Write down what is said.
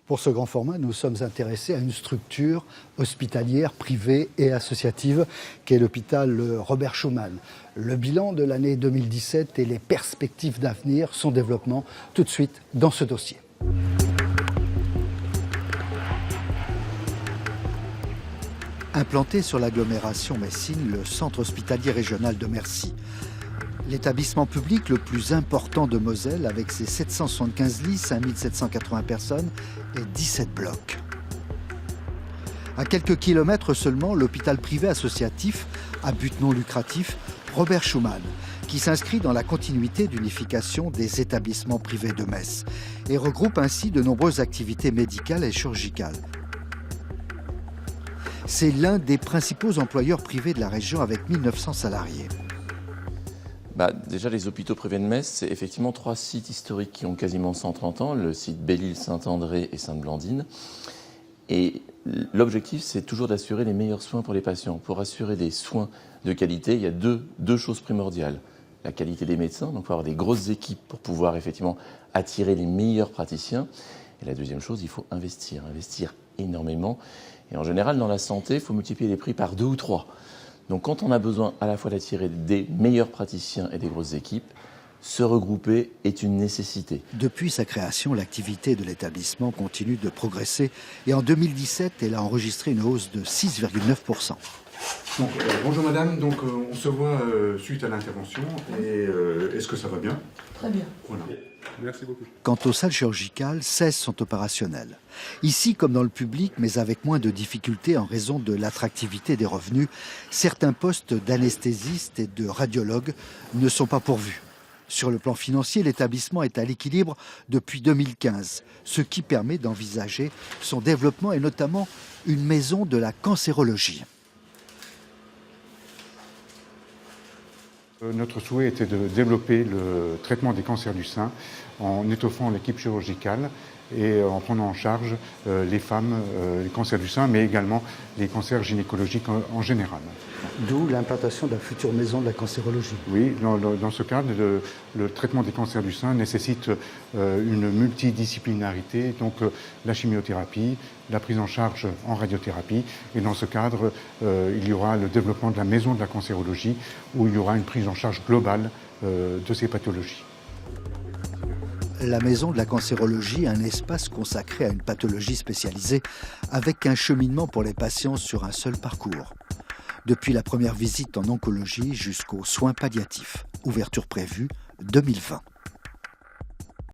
Pour ce grand format, nous sommes intéressés à une structure hospitalière, privée et associative qu'est l'hôpital Robert Schuman. Le bilan de l'année 2017 et les perspectives d'avenir, son développement, tout de suite dans ce dossier. Implanté sur l'agglomération messine, le centre hospitalier régional de Mercy. L'établissement public le plus important de Moselle avec ses 775 lits, 5780 personnes et 17 blocs. À quelques kilomètres seulement, l'hôpital privé associatif à but non lucratif Robert Schuman, qui s'inscrit dans la continuité d'unification des établissements privés de Metz et regroupe ainsi de nombreuses activités médicales et chirurgicales. C'est l'un des principaux employeurs privés de la région avec 1900 salariés. Déjà, les hôpitaux privés de Metz, c'est effectivement 3 sites historiques qui ont quasiment 130 ans, le site Belle-Île, Saint-André et Sainte-Blandine. Et l'objectif, c'est toujours d'assurer les meilleurs soins pour les patients. Pour assurer des soins de qualité, il y a deux choses primordiales. La qualité des médecins, donc il faut avoir des grosses équipes pour pouvoir effectivement attirer les meilleurs praticiens. Et la deuxième chose, il faut investir énormément. Et en général, dans la santé, il faut multiplier les prix par 2 ou 3. Donc quand on a besoin à la fois d'attirer des meilleurs praticiens et des grosses équipes, se regrouper est une nécessité. Depuis sa création, l'activité de l'établissement continue de progresser et en 2017, elle a enregistré une hausse de 6,9%. Donc, bonjour madame, donc, on se voit suite à l'intervention et est-ce que ça va bien? Très bien. Voilà. Merci beaucoup. Quant aux salles chirurgicales, 16 sont opérationnelles. Ici, comme dans le public, mais avec moins de difficultés en raison de l'attractivité des revenus, certains postes d'anesthésistes et de radiologues ne sont pas pourvus. Sur le plan financier, l'établissement est à l'équilibre depuis 2015, ce qui permet d'envisager son développement et notamment une maison de la cancérologie. Notre souhait était de développer le traitement des cancers du sein en étoffant l'équipe chirurgicale et en prenant en charge les femmes, les cancers du sein, mais également les cancers gynécologiques en général. D'où l'implantation de la future maison de la cancérologie. Oui, dans ce cadre, le traitement des cancers du sein nécessite une multidisciplinarité, donc la chimiothérapie, la prise en charge en radiothérapie. Et dans ce cadre, il y aura le développement de la maison de la cancérologie où il y aura une prise en charge globale de ces pathologies. La maison de la cancérologie, un espace consacré à une pathologie spécialisée avec un cheminement pour les patients sur un seul parcours. Depuis la première visite en oncologie jusqu'aux soins palliatifs. Ouverture prévue 2020.